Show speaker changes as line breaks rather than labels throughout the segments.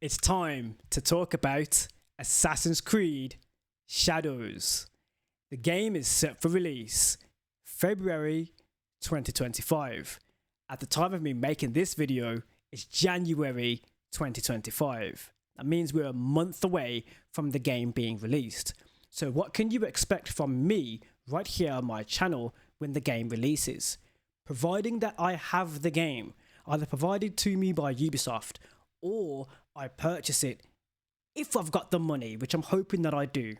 It's time to talk about Assassin's Creed Shadows. The game is set for release February 2025. At the time of me making this video, it's January 2025. That means we're a month away from the game being released. So what can you expect from me right here on my channel when the game releases? Providing that I have the game, either provided to me by Ubisoft or I purchase it, if I've got the money, which I'm hoping that I do,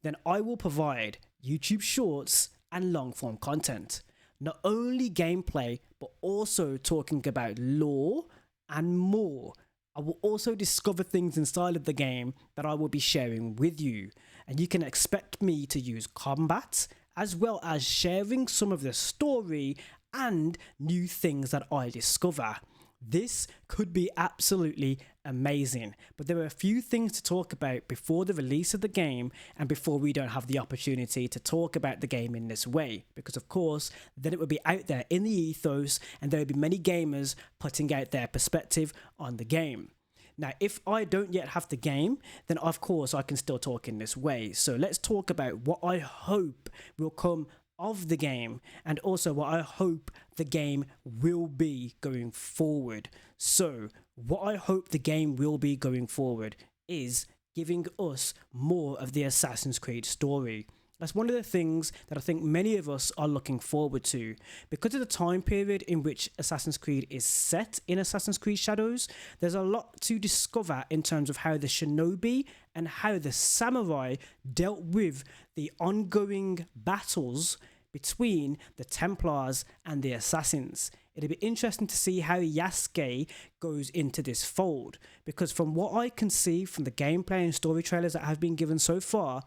then I will provide YouTube shorts and long form content. Not only gameplay, but also talking about lore and more. I will also discover things inside of the game that I will be sharing with you. And you can expect me to use combat as well as sharing some of the story and new things that I discover. This could be absolutely amazing, but there are a few things to talk about before the release of the game and before we don't have the opportunity to talk about the game in this way, because of course then it would be out there in the ethos and there would be many gamers putting out their perspective on the game. Now, if I don't yet have the game, then of course I can still talk in this way. So let's talk about what I hope will come of the game and also what I hope the game will be going forward. So what I hope the game will be going forward is giving us more of the Assassin's Creed story. That's one of the things that I think many of us are looking forward to. Because of the time period in which Assassin's Creed is set in Assassin's Creed Shadows, there's a lot to discover in terms of how the shinobi and how the samurai dealt with the ongoing battles between the Templars and the Assassins. It'll be interesting to see how Yasuke goes into this fold, because from what I can see from the gameplay and story trailers that have been given so far,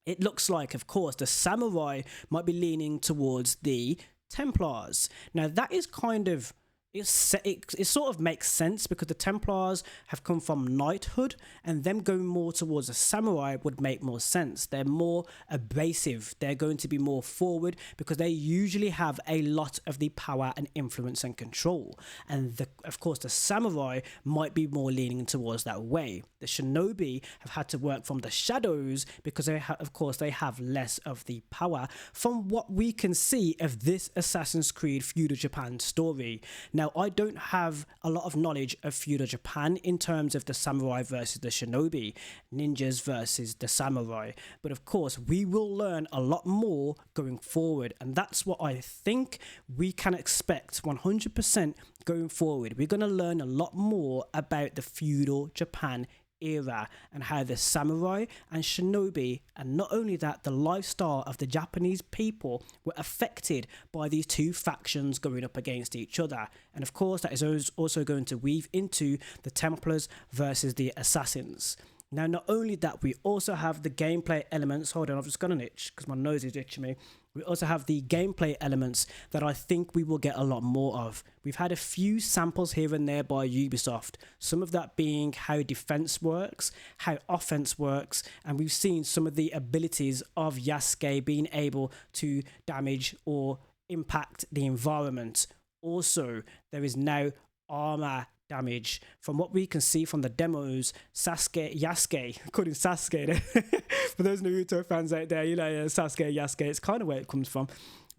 it looks like, of course, the samurai might be leaning towards the Templars. Now, that is kind of, it sort of makes sense because the Templars have come from knighthood, and them going more towards a samurai would make more sense. They're more abrasive. They're going to be more forward because they usually have a lot of the power and influence and control. And of course, the samurai might be more leaning towards that way. The shinobi have had to work from the shadows because of course they have less of the power from what we can see of this Assassin's Creed feudal Japan story. Now, I don't have a lot of knowledge of feudal Japan in terms of the samurai versus the shinobi, ninjas versus the samurai, but of course we will learn a lot more going forward, and that's what I think we can expect 100% going forward. We're going to learn a lot more about the feudal Japan era and how the samurai and shinobi, and not only that, the lifestyle of the Japanese people were affected by these two factions going up against each other. And of course that is also going to weave into the Templars versus the Assassins. Now, not only that, we also have the gameplay elements. Hold on, I've just got an itch because my nose is itching me. We also have the gameplay elements that I think we will get a lot more of. We've had a few samples here and there by Ubisoft, some of that being how defense works, how offense works, and we've seen some of the abilities of Yasuke being able to damage or impact the environment. Also, there is now armor damage. From what we can see from the demos, Yasuke, I called him Sasuke for those Naruto fans out there, you know, Sasuke, Yasuke, it's kind of where it comes from.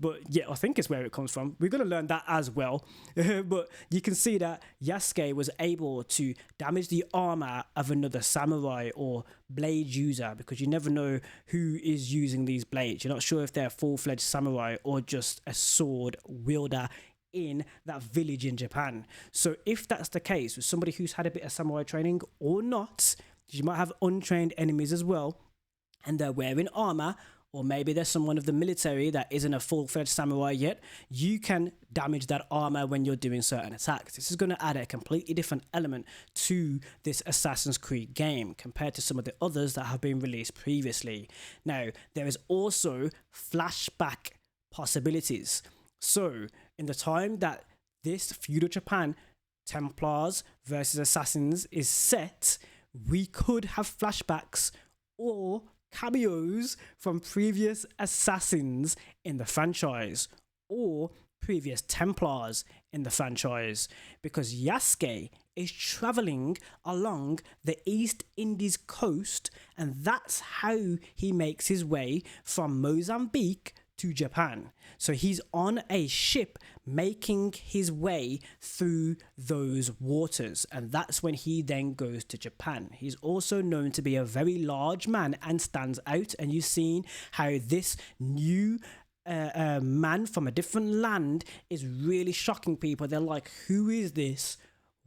But yeah, I think it's where it comes from. We're going to learn that as well. But you can see that Yasuke was able to damage the armor of another samurai or blade user, because you never know who is using these blades. You're not sure if they're full-fledged samurai or just a sword wielder in that village in Japan. So if that's the case with somebody who's had a bit of samurai training or not, you might have untrained enemies as well, and they're wearing armor, or maybe there's someone of the military that isn't a full-fledged samurai yet, you can damage that armor when you're doing certain attacks. This is going to add a completely different element to this Assassin's Creed game compared to some of the others that have been released previously. Now, there is also flashback possibilities. So, in the time that this feudal Japan Templars versus Assassins is set, we could have flashbacks or cameos from previous Assassins in the franchise. Or previous Templars in the franchise, because Yasuke is traveling along the East Indies coast, and that's how he makes his way from Mozambique to Japan. So he's on a ship making his way through those waters, and that's when he then goes to Japan. He's also known to be a very large man and stands out, and you've seen how this new man from a different land is really shocking people. They're like, who is this?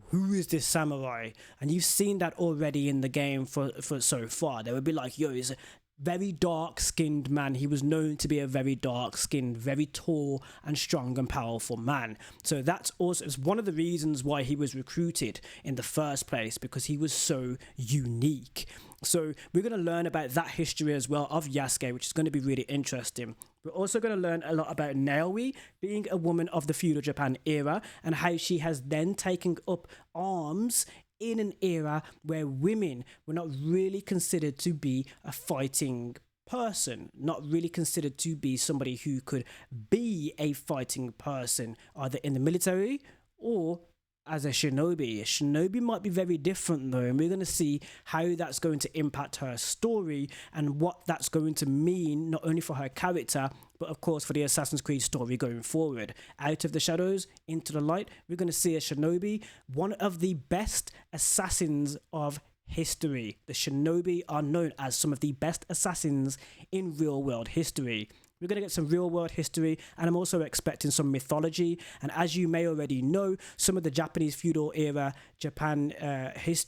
Who is this samurai? And you've seen that already in the game for so far. They would be like, yo, he's a very dark-skinned man. He was known to be a very dark-skinned, very tall and strong and powerful man. So that's also it's one of the reasons why he was recruited in the first place, because he was so unique. So we're going to learn about that history as well of Yasuke, which is going to be really interesting. We're also going to learn a lot about Naomi being a woman of the feudal Japan era, and how she has then taken up arms in an era where women were not really considered to be a fighting person, not really considered to be somebody who could be a fighting person, either in the military or as a shinobi. A shinobi might be very different though, and we're going to see how that's going to impact her story and what that's going to mean, not only for her character, but of course for the Assassin's Creed story going forward. Out of the shadows, into the light, we're going to see a shinobi, one of the best assassins of history. The shinobi are known as some of the best assassins in real world history. We're going to get some real world history, and I'm also expecting some mythology. And as you may already know, some of the Japanese feudal era Japan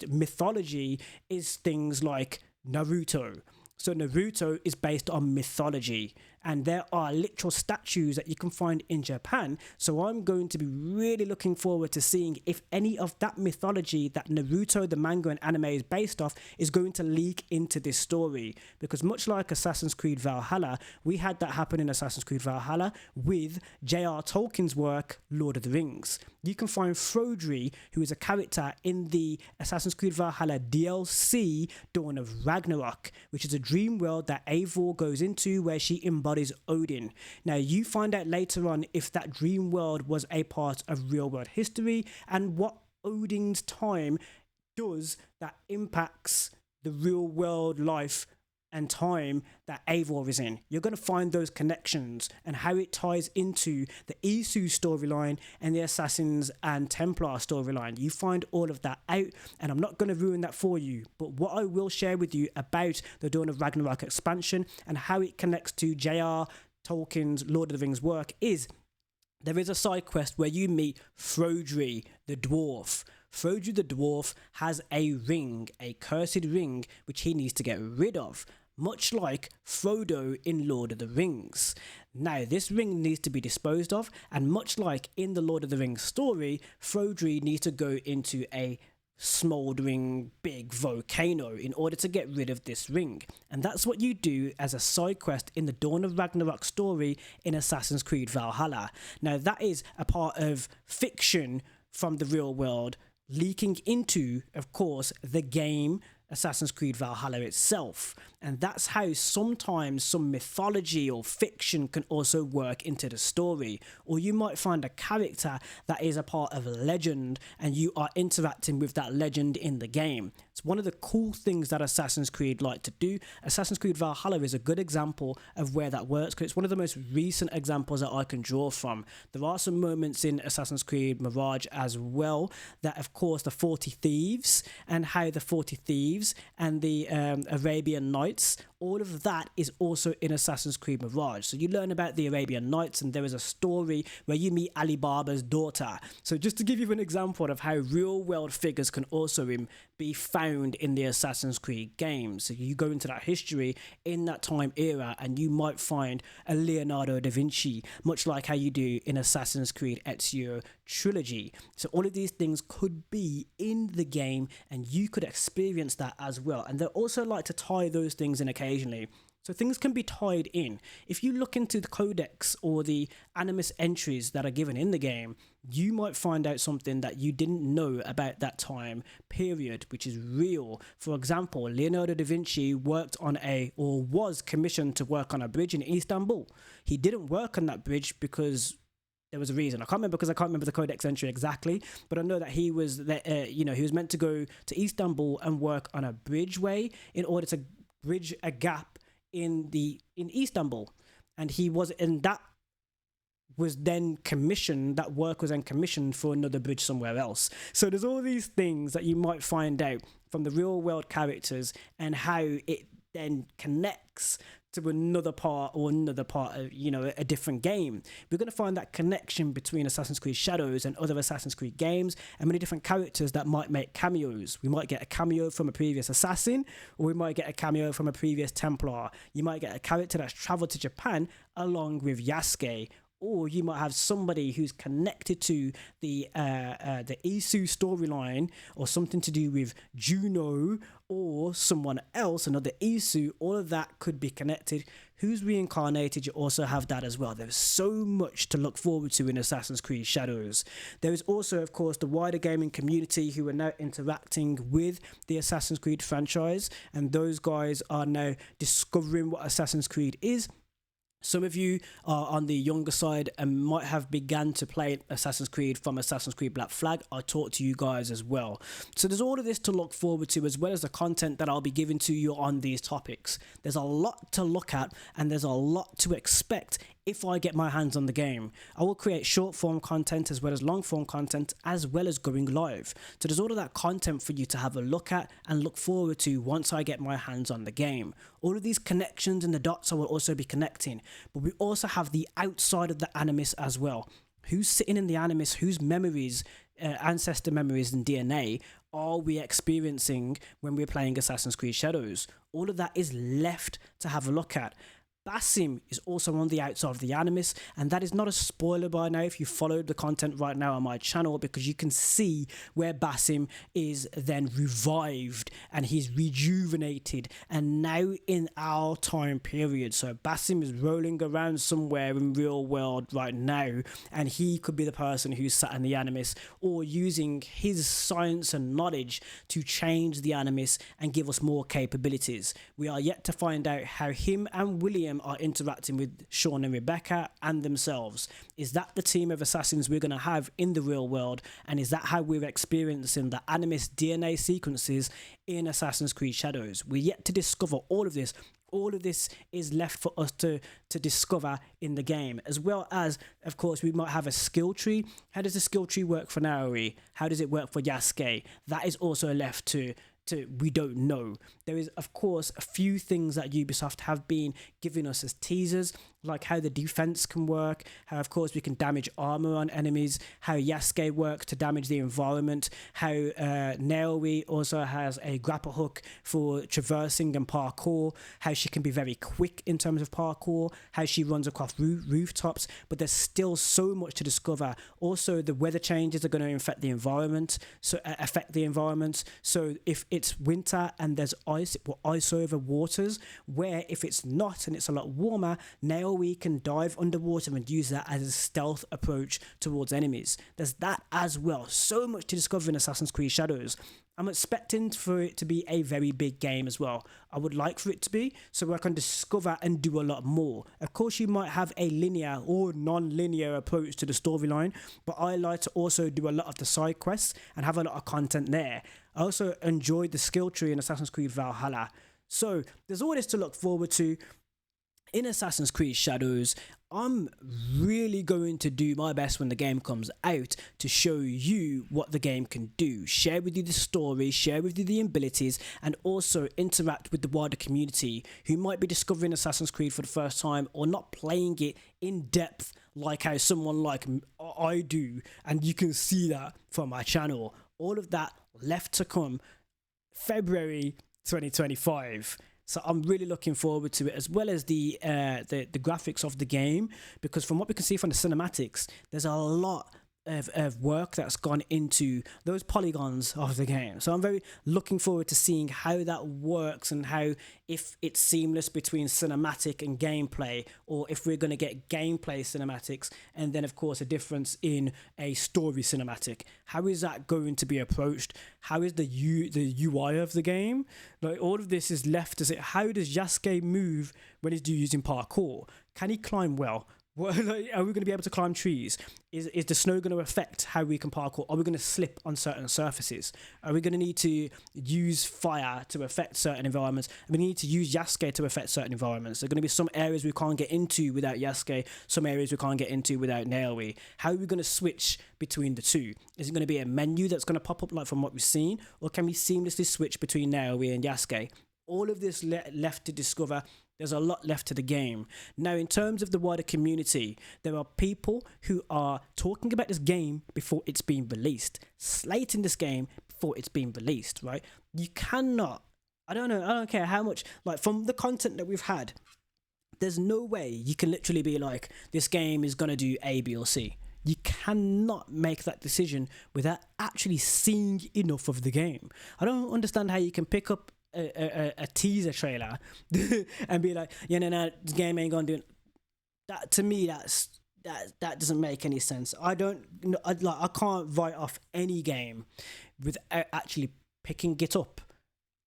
mythology is things like Naruto. So Naruto is based on mythology, and there are literal statues that you can find in Japan. So I'm going to be really looking forward to seeing if any of that mythology that Naruto, the manga and anime is based off, is going to leak into this story. Because much like Assassin's Creed Valhalla, we had that happen in Assassin's Creed Valhalla with J.R. Tolkien's work, Lord of the Rings. You can find Frodri, who is a character in the Assassin's Creed Valhalla DLC, Dawn of Ragnarok, which is a dream world that Eivor goes into where she embodies Odin. Now, you find out later on if that dream world was a part of real world history and what Odin's time does that impacts the real world life and time that Eivor is in. You're going to find those connections and how it ties into the Isu storyline and the Assassins and Templar storyline. You find all of that out, and I'm not going to ruin that for you, but what I will share with you about the Dawn of Ragnarok expansion and how it connects to J.R. Tolkien's Lord of the Rings work is there is a side quest where you meet Frodri the dwarf. Frodri the dwarf has a ring, a cursed ring, which he needs to get rid of, much like Frodo in Lord of the Rings. Now, this ring needs to be disposed of, and much like in the Lord of the Rings story, Frodri needs to go into a smouldering big volcano in order to get rid of this ring. And that's what you do as a side quest in the Dawn of Ragnarok story in Assassin's Creed Valhalla. Now, that is a part of fiction from the real world leaking into, of course, the game Assassin's Creed Valhalla itself. And that's how sometimes some mythology or fiction can also work into the story. Or you might find a character that is a part of a legend and you are interacting with that legend in the game. It's one of the cool things that Assassin's Creed like to do. Assassin's Creed Valhalla is a good example of where that works, because it's one of the most recent examples that I can draw from. There are some moments in Assassin's Creed Mirage as well that, of course, the 40 Thieves and how the 40 Thieves and the Arabian Nights, all of that is also in Assassin's Creed Mirage. So you learn about the Arabian Nights, and there is a story where you meet Ali Baba's daughter. So just to give you an example of how real world figures can also be found in the Assassin's Creed games. So you go into that history in that time era and you might find a Leonardo da Vinci, much like how you do in Assassin's Creed Ezio Trilogy. So all of these things could be in the game and you could experience that as well. And they also like to tie those things in occasionally. So things can be tied in. If you look into the codex or the Animus entries that are given in the game, you might find out something that you didn't know about that time period, which is real. For example, Leonardo da Vinci worked on or was commissioned to work on a bridge in Istanbul. He didn't work on that bridge because there was a reason. I can't remember because I can't remember the codex entry exactly, but I know that he was he was meant to go to Istanbul and work on a bridgeway in order to bridge a gap in Istanbul, and that was then commissioned. That work was then commissioned for another bridge somewhere else. So there's all these things that you might find out from the real world characters and how it then connects to another part of, a different game. We're going to find that connection between Assassin's Creed Shadows and other Assassin's Creed games, and many different characters that might make cameos. We might get a cameo from a previous assassin, or we might get a cameo from a previous Templar. You might get a character that's traveled to Japan along with Yasuke, or you might have somebody who's connected to the Isu storyline, or something to do with Juno or someone else, another Isu. All of that could be connected. Who's reincarnated, you also have that as well. There's so much to look forward to in Assassin's Creed Shadows. There is also, of course, the wider gaming community who are now interacting with the Assassin's Creed franchise, and those guys are now discovering what Assassin's Creed is. Some of you are on the younger side and might have begun to play Assassin's Creed from Assassin's Creed Black Flag. I'll talk to you guys as well. So there's all of this to look forward to, as well as the content that I'll be giving to you on these topics. There's a lot to look at, and there's a lot to expect if I get my hands on the game. I will create short form content as well as long form content, as well as going live. So there's all of that content for you to have a look at and look forward to once I get my hands on the game. All of these connections and the dots I will also be connecting, but we also have the outside of the Animus as well. Who's sitting in the Animus? Whose memories, ancestor memories and DNA are we experiencing when we're playing Assassin's Creed Shadows? All of that is left to have a look at. Basim is also on the outside of the Animus, and that is not a spoiler by now if you followed the content right now on my channel, because you can see where Basim is then revived and he's rejuvenated and now in our time period. So Basim is rolling around somewhere in real world right now, and he could be the person who's sat in the Animus or using his science and knowledge to change the Animus and give us more capabilities. We are yet to find out how him and William are interacting with Sean and Rebecca and themselves. Is that the team of assassins we're going to have in the real world? And is that how we're experiencing the Animus DNA sequences in Assassin's Creed Shadows? We're yet to discover all of this. All of this is left for us to discover in the game, as well as, of course, we might have a skill tree. How does the skill tree work for Naori? How does it work for Yasuke? That is also left to we don't know. There is, of course, a few things that Ubisoft have been giving us as teasers, like how the defense can work, how, of course, we can damage armor on enemies, how Yasuke works to damage the environment, how Naomi also has a grapple hook for traversing and parkour, how she can be very quick in terms of parkour, how she runs across rooftops, but there's still so much to discover. Also, the weather changes are going to affect the environment. So if it's winter and there's ice, it will ice over waters, where if it's not and it's a lot warmer, Naomi can dive underwater and use that as a stealth approach towards enemies. There's that as well. So much to discover in Assassin's Creed Shadows. I'm expecting for it to be a very big game as well. I would like for it to be, so I can discover and do a lot more. Of course, you might have a linear or non-linear approach to the storyline, but I like to also do a lot of the side quests and have a lot of content there. I also enjoyed the skill tree in Assassin's Creed Valhalla. So there's all this to look forward to in Assassin's Creed Shadows. I'm really going to do my best when the game comes out to show you what the game can do, share with you the story, share with you the abilities, and also interact with the wider community who might be discovering Assassin's Creed for the first time or not playing it in depth like how someone like I do, and you can see that from my channel. All of that left to come February 2025. So I'm really looking forward to it, as well as the graphics of the game, because from what we can see from the cinematics, there's a lot of work that's gone into those polygons of the game. So I'm very looking forward to seeing how that works and how, if it's seamless between cinematic and gameplay, or if we're going to get gameplay cinematics and then, of course, a difference in a story cinematic. How is that going to be approached? How is the UI of the game? Like, all of this is left to say, how does Yasuke move when he's using parkour? Can he climb well? What, like, are we going to be able to climb trees? Is the snow going to affect how we can parkour? Are we going to slip on certain surfaces? Are we going to need to use fire to affect certain environments? We need to use Yasuke to affect certain environments. There are going to be some areas we can't get into without Yasuke, some areas we can't get into without Naoe. How are we going to switch between the two? Is it going to be a menu that's going to pop up like from what we've seen? Or can we seamlessly switch between Naoe and Yasuke? All of this left to discover. There's a lot left to the game. Now, in terms of the wider community, there are people who are talking about this game before it's been released, slating this game before it's been released, right? You cannot, I don't care how much, like from the content that we've had, there's no way you can literally be like, this game is going to do A, B, or C. You cannot make that decision without actually seeing enough of the game. I don't understand how you can pick up a teaser trailer and be like, yeah, no, this game ain't gonna do it. That, to me, that doesn't make any sense. I can't write off any game without actually picking it up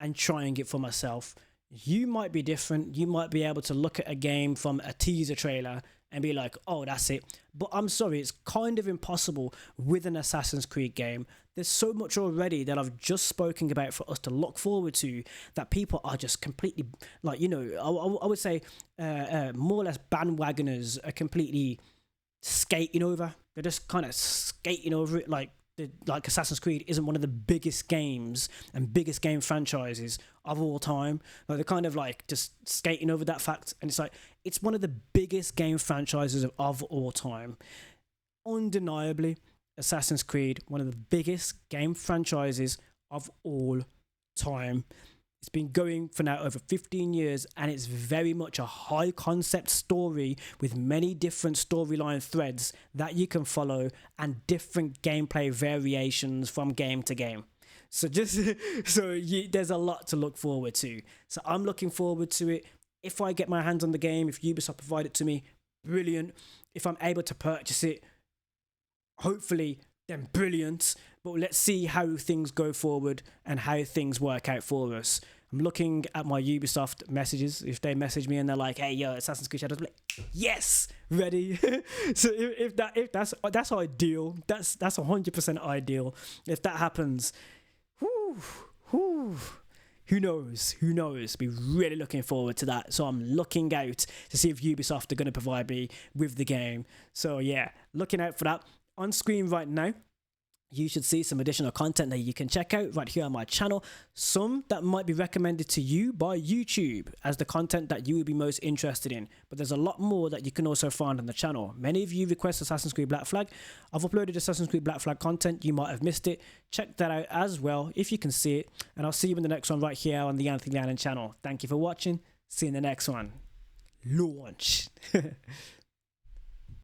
and trying it for myself. You might be different. You might be able to look at a game from a teaser trailer and be like, oh, that's it. But I'm sorry, it's kind of impossible with an Assassin's Creed game. There's so much already that I've just spoken about for us to look forward to that people are just completely, like, you know, I would say more or less bandwagoners are completely skating over. They're just kind of skating over it, like Assassin's Creed isn't one of the biggest games and biggest game franchises of all time. Like, they're kind of like just skating over that fact, and it's like, it's one of the biggest game franchises of all time. Undeniably, Assassin's Creed, one of the biggest game franchises of all time. It's been going for now over 15 years, and it's very much a high concept story with many different storyline threads that you can follow and different gameplay variations from game to game. So there's a lot to look forward to. So I'm looking forward to it. If I get my hands on the game, if Ubisoft provide it to me, brilliant. If I'm able to purchase it, hopefully, then brilliant. But let's see how things go forward and how things work out for us. I'm looking at my Ubisoft messages. If they message me and they're like, hey, yo, Assassin's Creed Shadows, I'm like, yes, ready. So if that's ideal, that's 100% ideal. If that happens, who knows? Be really looking forward to that. So I'm looking out to see if Ubisoft are going to provide me with the game. So yeah, looking out for that. On screen right now, you should see some additional content that you can check out right here on my channel. Some that might be recommended to you by YouTube as the content that you would be most interested in. But there's a lot more that you can also find on the channel. Many of you request Assassin's Creed Black Flag. I've uploaded Assassin's Creed Black Flag content. You might have missed it. Check that out as well if you can see it. And I'll see you in the next one right here on the Anthony Allen channel. Thank you for watching. See you in the next one. Launch.